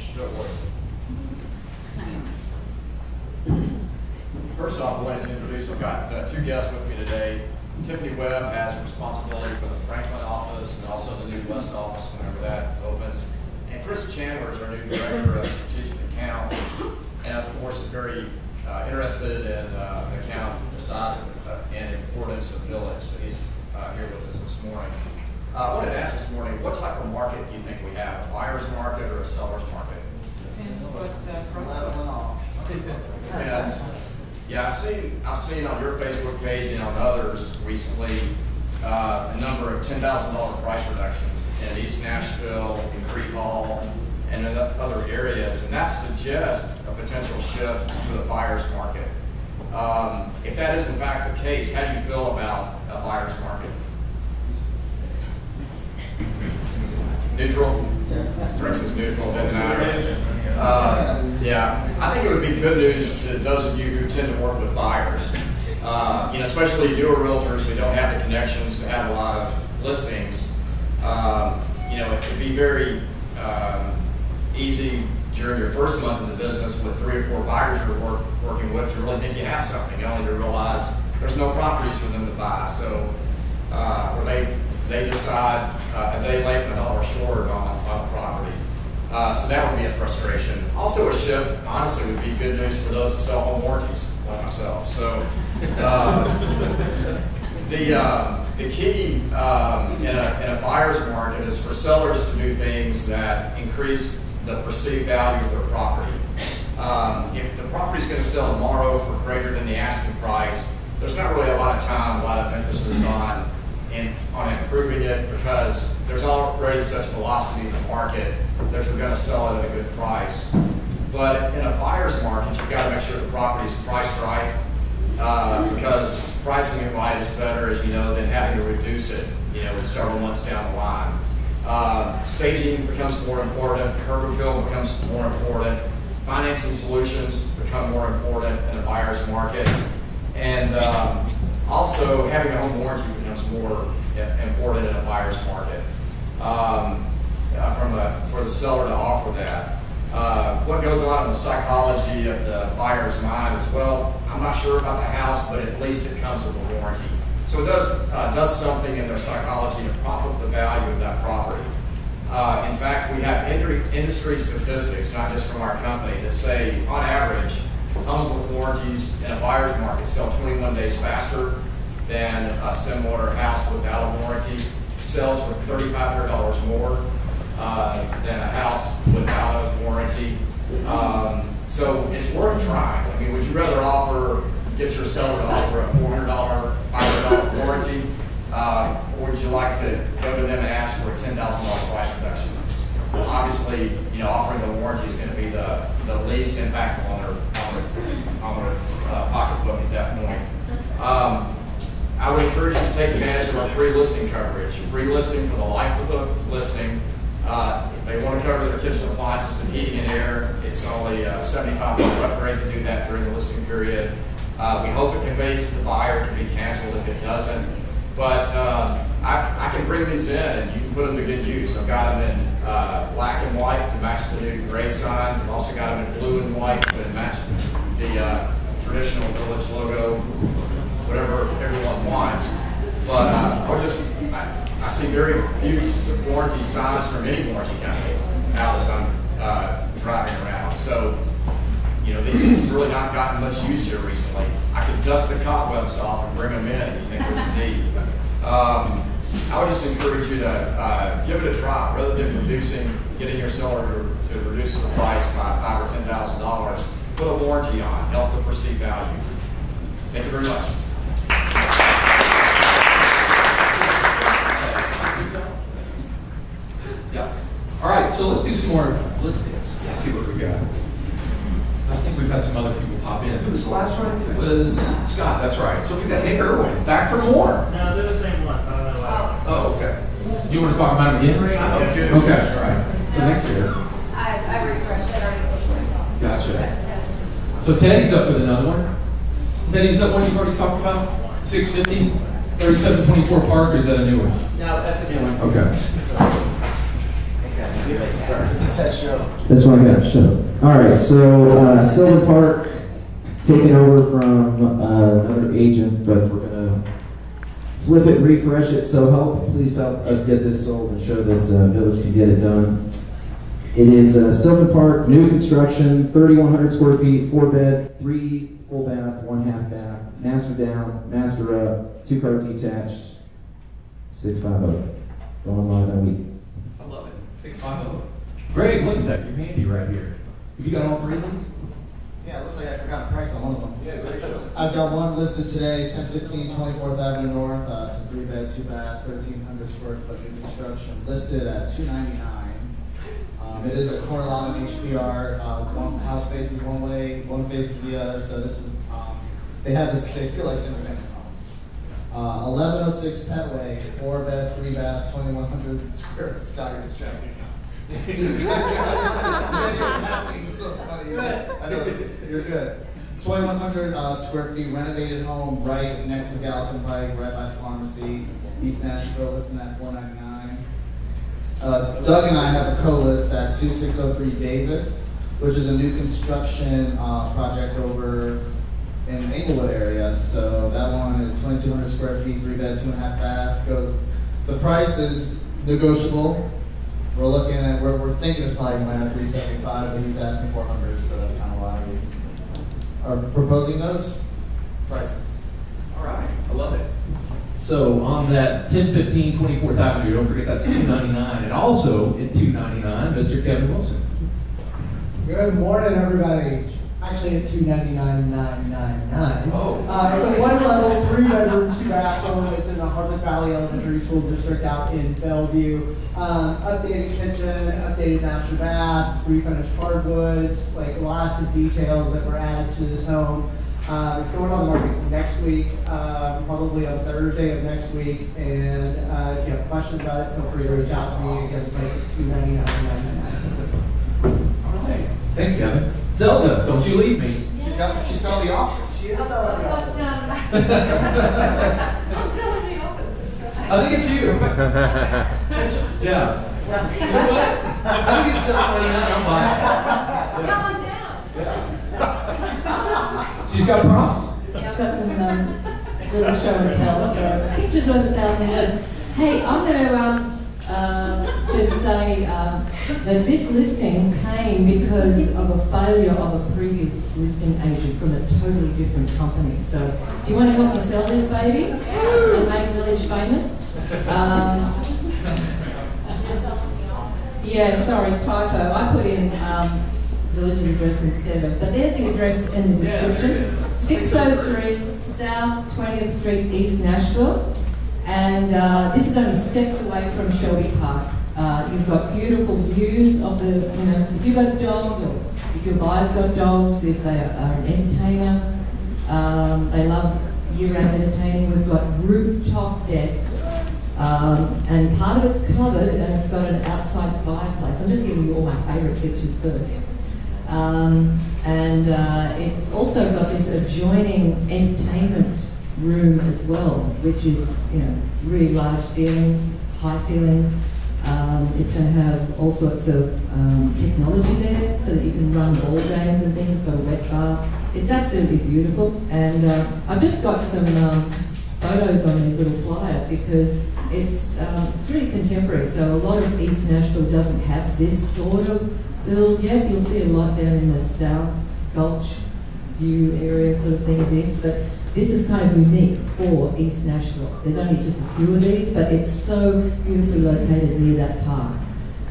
First off, I wanted to introduce, I've got 2 guests with me today. Tiffany Webb has responsibility for the Franklin office and also the new West office whenever that opens. And Chris Chandler is our new director of strategic accounts, and of course is very interested in the account, the size and importance of Village. So he's here with us this morning. I wanted to ask this morning, what type of market do you think we have? A buyer's market or a seller's market? Yeah, I've seen on your Facebook page and on others recently a number of $10,000 price reductions in East Nashville, in Creek Hall, and in other areas, and that suggests a potential shift to the buyer's market. If that is in fact the case, how do you feel about a buyer's market? Neutral? Rex is neutral, doesn't matter. Yeah, I think it would be good news to those of you who tend to work with buyers, especially newer realtors who don't have the connections to have a lot of listings. It could be very easy during your first month in the business with 3 or 4 buyers you're working with to really think you have something, only to realize there's no properties for them to buy. So, or they decide a day late and $1 short on a property. So that would be a frustration. Also a shift, honestly, would be good news for those that sell home warranties, like myself. So the key in a buyer's market is for sellers to do things that increase the perceived value of their property. If the property is going to sell tomorrow for greater than the asking price, there's not really a lot of time, a lot of emphasis on improving it, because there's already such velocity in the market that you're going to sell it at a good price. But in a buyer's market, you've got to make sure the property is priced right, because pricing it right is better, as you know, than having to reduce it, several months down the line. Staging becomes more important, curb appeal becomes more important, financing solutions become more important in a buyer's market, and also having a home warranty becomes more important in a buyer's market for the seller to offer that. What goes on in the psychology of the buyer's mind is, well, I'm not sure about the house, but at least it comes with a warranty. So it does something in their psychology to prop up the value of that property. In fact, we have industry statistics, not just from our company, that say, on average, homes with warranties in a buyer's market sell 21 days faster than a similar house without a warranty. It sells for $3,500 more than a house without a warranty. So it's worth trying. I mean, would you rather get your seller to offer a $400, $500 warranty, or would you like to go to them and ask for a $10,000 price reduction? Well, obviously, offering the warranty is going to be the least impactful on their pocketbook at that point. I would encourage you to take advantage of our free listing coverage. Free listing for the life of the listing. If they want to cover their kitchen appliances and heating and air, it's only a $75 upgrade to do that during the listing period. We hope it conveys to the buyer. It can be canceled if it doesn't. But I can bring these in and you can put them to good use. I've got them in black and white to match the new gray signs. I've also got them in blue and white to match the traditional village logo, whatever everyone wants. But I see very few warranty signs from any warranty company now as I'm driving around. So, these have really not gotten much use here recently. I could dust the cobwebs off and bring them in if you think there's a need. I would just encourage you to give it a try rather than getting your seller to reduce the price by $5,000 or $10,000. Put a warranty on, help the perceived value. Thank you very much. Yeah. All right, so let's do some more listings. Let's see what we got. I think we've had some other people pop in. Who was the last one? It was Scott, that's right. So we got Nick Irwin back for more. No, they're the same ones. I don't know why. Oh, okay. So you want to talk about them again, Ray? Okay, all right. So next year. I refreshed it already before myself. Gotcha. So Teddy's up with another one. Teddy's up one you've already talked about? 650, 3724 Park, or is that a new one? No, that's a new one. Okay. Sorry, it's a show. That's what I got to show. All right, so Sylvan Park taken over from another agent, but we're going to flip it, refresh it. So please help us get this sold and show that Village can get it done. It is Sylvan Park, new construction, 3,100 square feet, 4-bed, 3 full bath, 1 half bath, master down, master up, 2-car detached, 650. Going live that week. I love it. 650. Greg, look at that. You're handy right here. Have you got all 3 of these? Yeah, it looks like I forgot the price on one of them. Yeah, great show. I've got one listed today, 1015 24th Avenue North. It's a 3-bed, 2-bath, 1,300 square foot new construction, listed at $299. It is a corner lot with HPR. One house faces one way, one faces the other. So this is they feel like single family homes. 1106 Petway, 4-bed, 3-bath, 2,100 square foot. Scott, you're distracting. So funny. I know, you're good. 2,100 square feet renovated home right next to Gallatin Pike, right by the pharmacy, East Nashville, listed at $499. Doug and I have a co-list at 2603 Davis. which is a new construction project over in Englewood area. So that one is 2,200 square feet, 3 bed, 2.5 bath. The price is negotiable. We're looking at, we're thinking it's probably going to land at 375, but he's asking 400, so that's kind of why we are proposing those prices. All right, I love it. So on that 1015 24th Avenue, don't forget that's $299, and also at $299, Mr. Kevin Wilson. Good morning, everybody. Actually, at $299,999. Oh. It's a 1-level, 3-bedroom, 2-bathroom. It's in the Hartland Valley Elementary School District out in Bellevue. Updated kitchen, updated master bath, refinished hardwoods, like lots of details that were added to this home. It's going on the market next week, probably on Thursday of next week. And if you have questions about it, feel free to reach out to me. Again, it's $299,999. All right. Thanks, Kevin. Zelda, don't you leave me. She's selling the office. She is selling the office. I'm still in the office. I think it's you. Yeah. You know what? I think it's $799. I'm buying it. Come on down. Yeah. She's got props. I've got some little show and tell, so pictures worth 1,000 words. Hey, I'm going to just say that this listing came because of a failure of a previous listing agent from a totally different company. So, do you want to help me sell this baby and make Village famous? Yeah, sorry, typo. I put in Village's address instead of, but there's the address in the description. 603 South 20th Street, East Nashville. And this is only steps away from Shelby Park. You've got beautiful views of the, if you've got dogs or if your buyer's got dogs, if they are an entertainer, they love year-round entertaining. We've got rooftop decks, and part of it's covered and it's got an outside fireplace. I'm just giving you all my favorite pictures first. It's also got this adjoining entertainment room as well, which is, really large ceilings, high ceilings. It's going to have all sorts of technology there so that you can run ball games and things. It's got a wet bar. It's absolutely beautiful. And I've just got some photos on these little flyers because it's really contemporary. So a lot of East Nashville doesn't have this sort of build yet. You'll see a lot down in the South Gulch View area sort of thing of this, but this is kind of unique for East Nashville. There's only just a few of these, but it's so beautifully located near that park.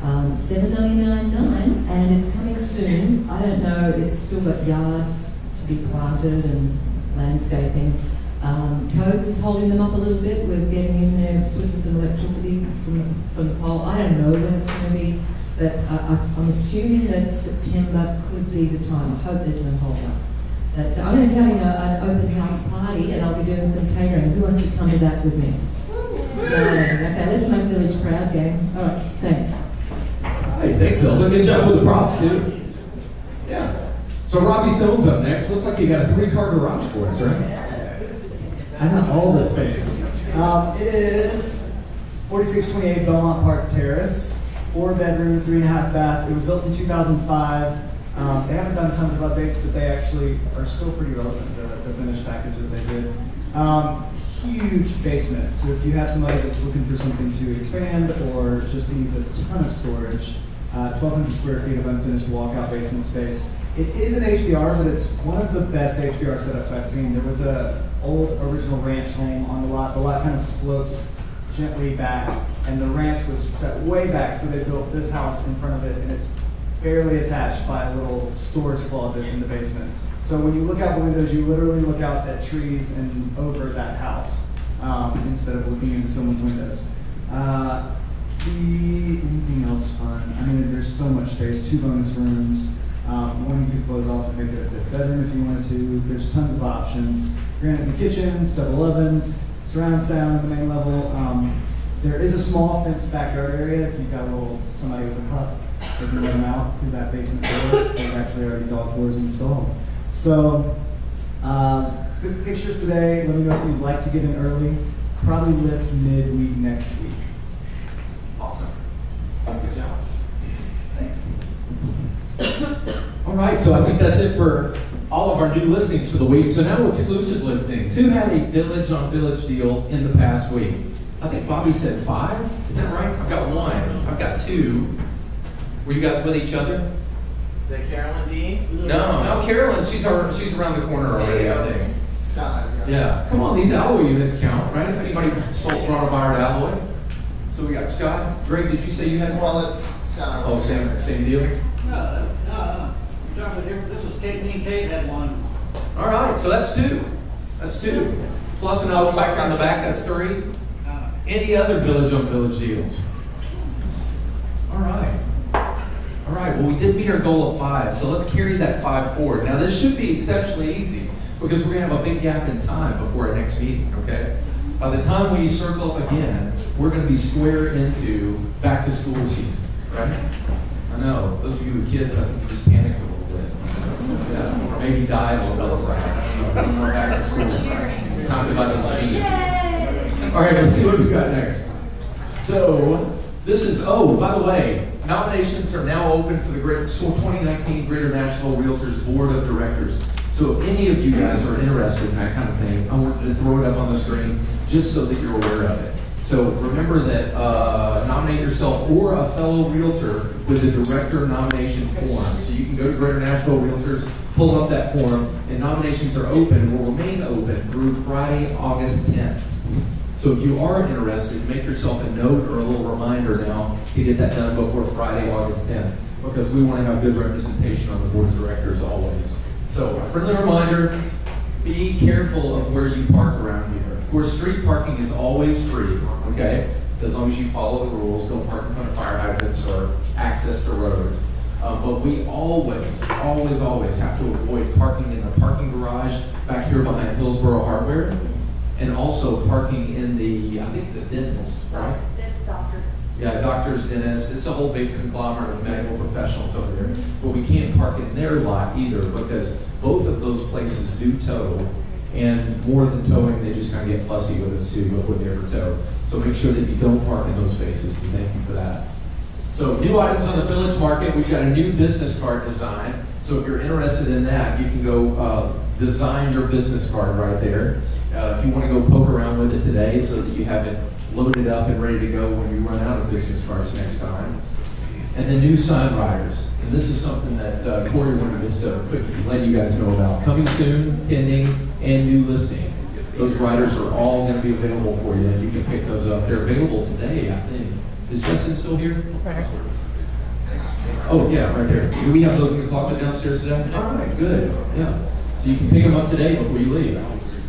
$799.9, and it's coming soon. I don't know, it's still got yards to be planted and landscaping. Codes is holding them up a little bit. We're getting in there, putting some electricity from the pole. I don't know when it's going to be, but I'm assuming that September could be the time. I hope there's no hold up. So I'm going to be having an open house party, and I'll be doing some catering. Who wants to come to that with me? Okay, let's make Village proud, gang. All right, thanks. Hey, thanks, Zelda. Good job with the props, too. Yeah. So Robbie Stone's up next. Looks like you got a 3-car garage for us, right? I got all the space. It is 4628 Belmont Park Terrace, 4-bedroom, 3.5 bath. It was built in 2005. They haven't done tons of updates, but they actually are still pretty relevant, the finished package that they did. Huge basement, so if you have somebody that's looking for something to expand or just needs a ton of storage, 1,200 square feet of unfinished walkout basement space. It is an HBR, but it's one of the best HBR setups I've seen. There was an old original ranch home on the lot. The lot kind of slopes gently back, and the ranch was set way back, so they built this house in front of it, and it's barely attached by a little storage closet in the basement. So when you look out the windows, you literally look out at trees and over that house instead of looking into someone's windows. Anything else fun? I mean, there's so much space. 2 bonus rooms. One you could close off and make it a 5th bedroom if you wanted to. There's tons of options. Granite kitchens, double ovens, surround sound at the main level. There is a small fenced backyard area if you've got somebody with a pup. They can let them out through that basement door. There's actually already dog floors installed. So, good pictures today. Let me know if you'd like to get in early. Probably list midweek next week. Awesome. Good job. Thanks. All right, so I think that's it for all of our new listings for the week. So now exclusive listings. Who had a village on village deal in the past week? I think Bobby said 5. Is that right? I've got 1. I've got 2. Were you guys with each other? Is that Carolyn D? No, Carolyn. She's around the corner already, I think. Scott. Yeah. Come on, these alloy units count, right? If anybody brought a Byard alloy. So we got Scott. Greg, did you say you had one? Well, it's Scott. Oh, same deal. No. This was Kate. Me and Kate had one. All right, so that's 2. That's 2. Plus another back on the back, that's 3. Any other village on village deals? All right. All right, well, we did meet our goal of 5, so let's carry that 5 forward. Now, this should be exceptionally easy because we're going to have a big gap in time before our next meeting, okay? By the time we circle up again, we're going to be square into back to school season, right? I know, those of you with kids, I think you just panicked a little bit. Yeah, or maybe died a little bit. I don't know, we're back to school. Time to buy those jeans. All right, let's see what we got next. So, this is, by the way, nominations are now open for the 2019 Greater Nashville Realtors Board of Directors. So if any of you guys are interested in that kind of thing, I wanted to throw it up on the screen just so that you're aware of it. So remember that nominate yourself or a fellow realtor with the director nomination form. So you can go to Greater Nashville Realtors, pull up that form, and nominations are open and will remain open through Friday, August 10th. So if you are interested, make yourself a note or a little reminder now to get that done before Friday, August 10th, because we want to have good representation on the board of directors always. So a friendly reminder, be careful of where you park around here. Of course, street parking is always free, okay? As long as you follow the rules, don't park in front of fire hydrants or access to roads. But we always have to avoid parking in the parking garage back here behind Hillsboro Hardware. And also parking in the, I think it's a dentist, right? It's doctors. Yeah, doctors, dentists. It's a whole big conglomerate of medical professionals over there. But we can't park in their lot either because both of those places do tow. And more than towing, they just kind of get fussy with us too before they ever tow. So make sure that you don't park in those spaces. And thank you for that. So new items on the Village Market. We've got a new business card design. So if you're interested in that, you can go design your business card right there. If you want to go poke around with it today so that you have it loaded up and ready to go when you run out of business cards next time. And then new sign riders. And this is something that Corey wanted us to let you guys know about. Coming soon, pending, and new listing. Those riders are all going to be available for you, and you can pick those up. They're available today, I think. Is Justin still here? Oh, yeah, right there. Do we have those in the closet downstairs today? All right, good. Yeah. So you can pick them up today before you leave.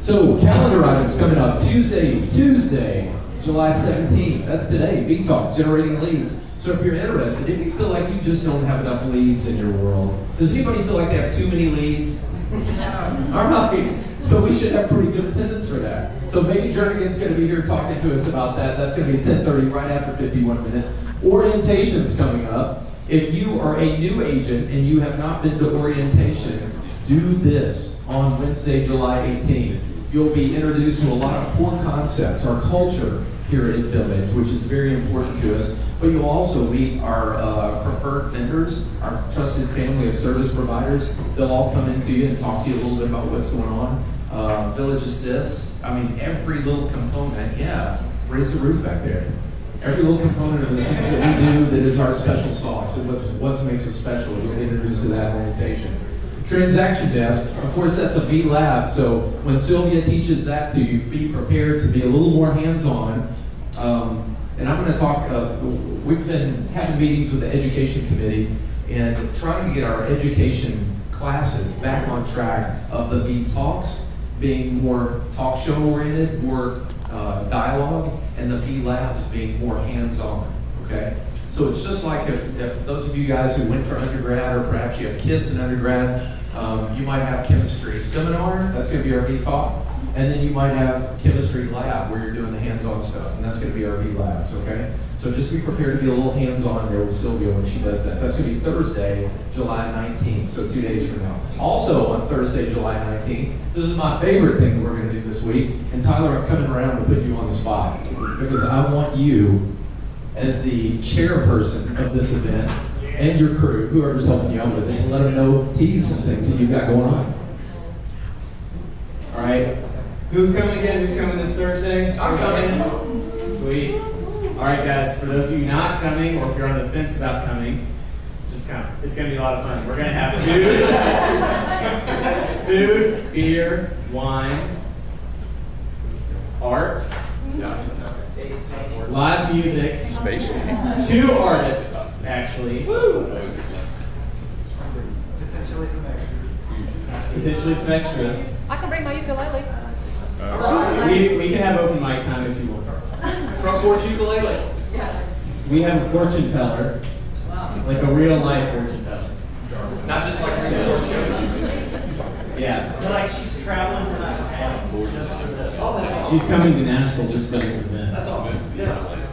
So, calendar items coming up. Tuesday, July 17th. That's today. VTalk, generating leads. So if you're interested, if you feel like you just don't have enough leads in your world, does anybody feel like they have too many leads? All right. So we should have pretty good attendance for that. So maybe Jernigan's going to be here talking to us about that. That's going to be at 10:30, right after 51 minutes. Orientation's coming up. If you are a new agent and you have not been to orientation, do this on Wednesday, July 18th. You'll be introduced to a lot of core concepts, our culture here at Village, which is very important to us. But you'll also meet our preferred vendors, our trusted family of service providers. They'll all come into you and talk to you a little bit about what's going on. Village Assist, I mean, every little component, yeah, raise the roof back there. Every little component of the things that we do that is our special sauce and what makes us special, you'll be introduced to that orientation. Transaction desk, of course, that's a V Lab, so when Sylvia teaches that to you, be prepared to be a little more hands-on. And I'm going to talk, we've been having meetings with the education committee and trying to get our education classes back on track of the V Talks being more talk show oriented, more dialogue, and the V Labs being more hands-on, okay? So it's just like if those of you guys who went for undergrad or perhaps you have kids in undergrad, you might have chemistry seminar, that's going to be our V Talk. And then you might have chemistry lab where you're doing the hands-on stuff, and that's going to be our V Labs, okay? So just be prepared to be a little hands-on there with Sylvia when she does that. That's going to be Thursday, July 19th, so 2 days from now. Also on Thursday, July 19th, this is my favorite thing that we're going to do this week, and Tyler, I'm coming around to put you on the spot because I want you as the chairperson of this event and your crew, whoever's helping you out with it, and let them know keys and things that you've got going on. All right. Who's coming again? Who's coming this Thursday? I'm coming. Sweet. All right, guys. For those of you not coming, or if you're on the fence about coming, just come. It's going to be a lot of fun. We're going to have food, beer, wine, art, live music, 2 artists, actually. Potentially some extras. I can bring my ukulele. We can have open mic time if you want. Front porch ukulele. We have a fortune teller, like a real life fortune teller. Not just like regular shows. Yeah. Like she's traveling from out of town just for this. She's coming to Nashville just for this event. That's awesome. Yeah.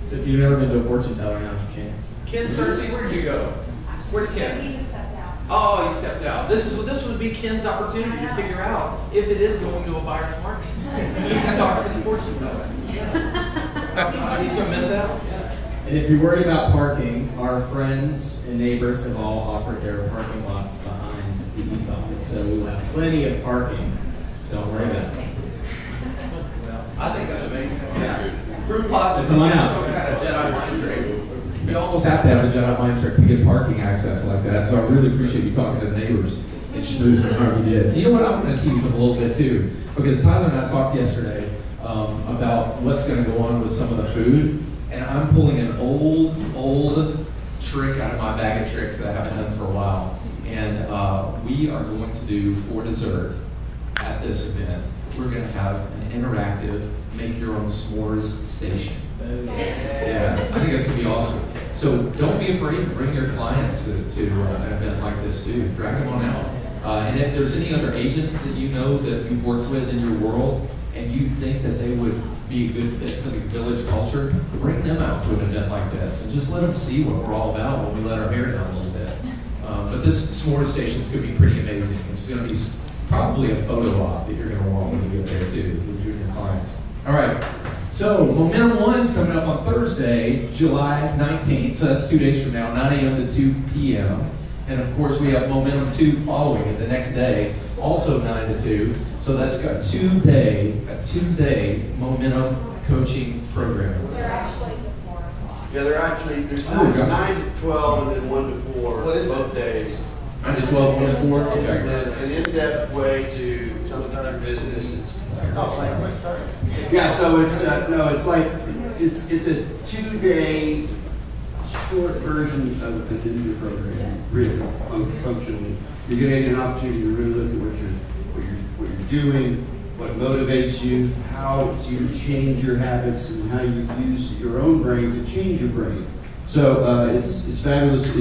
So if you've never been to a fortune teller, now's your chance. Ken Cersei, where'd you go? Where'd Ken? He just stepped out. Oh, he stepped out. This would be Ken's opportunity to figure out if it is going to a buyer's market. He can talk to the fortune teller. He's gonna miss out. And if you're worried about parking, our friends and neighbors have all offered their parking lots behind the East office, so we will have plenty of parking. So don't worry about it. I think that's amazing. Yeah. Proof positive. Come on out. Some kind of Jedi mind trick. We almost have to have a Jedi mind trick to get parking access like that, so I really appreciate you talking to the neighbors and schmoozing how you did. And you know what, I'm going to tease them a little bit too, because Tyler and I talked yesterday about what's going to go on with some of the food, and I'm pulling an old trick out of my bag of tricks that I haven't done for a while. And we are going to do, for dessert at this event, we're going to have an interactive make your own s'mores station. Yeah, I think that's going to be awesome. So don't be afraid to bring your clients to an event like this too. Drag them on out. And if there's any other agents that you know that you've worked with in your world and you think that they would be a good fit for the village culture, bring them out to an event like this and just let them see what we're all about when we let our hair down a little bit. But this s'mores station is going to be pretty amazing. It's going to be probably a photo op that you're going to want when you get there too, with you and your clients. All right. So Momentum 1 is coming up on Thursday, July 19th. So that's 2 days from now, 9 a.m. to 2 p.m. And of course we have Momentum 2 following it the next day, also 9 to 2. So that's got a two-day Momentum coaching program. They're actually to 4 o'clock. Yeah, they're actually, there's 9 to 12 and then 1 to 4 both days. 9 to 12, 1 to 4? Okay. It's an in-depth way to look at your business. Yeah, so it's it's a 2-day short version of the Ninja program, really functionally. You're going to get an opportunity to really look at what you're doing, what motivates you, how you change your habits, and how you use your own brain to change your brain. So it's fabulous.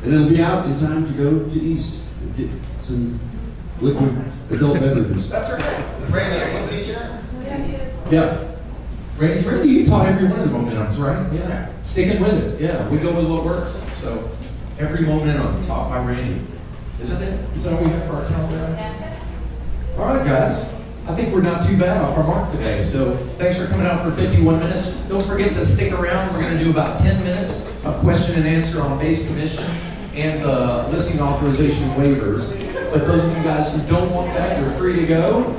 And it'll be out in time to go to East and get some liquid adult beverages. That's okay. Randy, are you teaching it? Yeah. Randy, you taught every one of the Momentums, right? Yeah. Sticking with it. Yeah, we go with what works. So every Momentum taught by Randy. Isn't it? Is that what we have for our calendar? All right, guys. I think we're not too bad off our mark today. So thanks for coming out for 51 minutes. Don't forget to stick around. We're going to do about 10 minutes of question and answer on base commission and listing authorization waivers. But those of you guys who don't want that, you're free to go.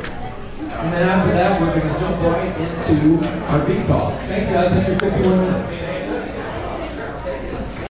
And then after that, we're going to jump right into our big talk. Thanks, guys. That's your 51 minutes.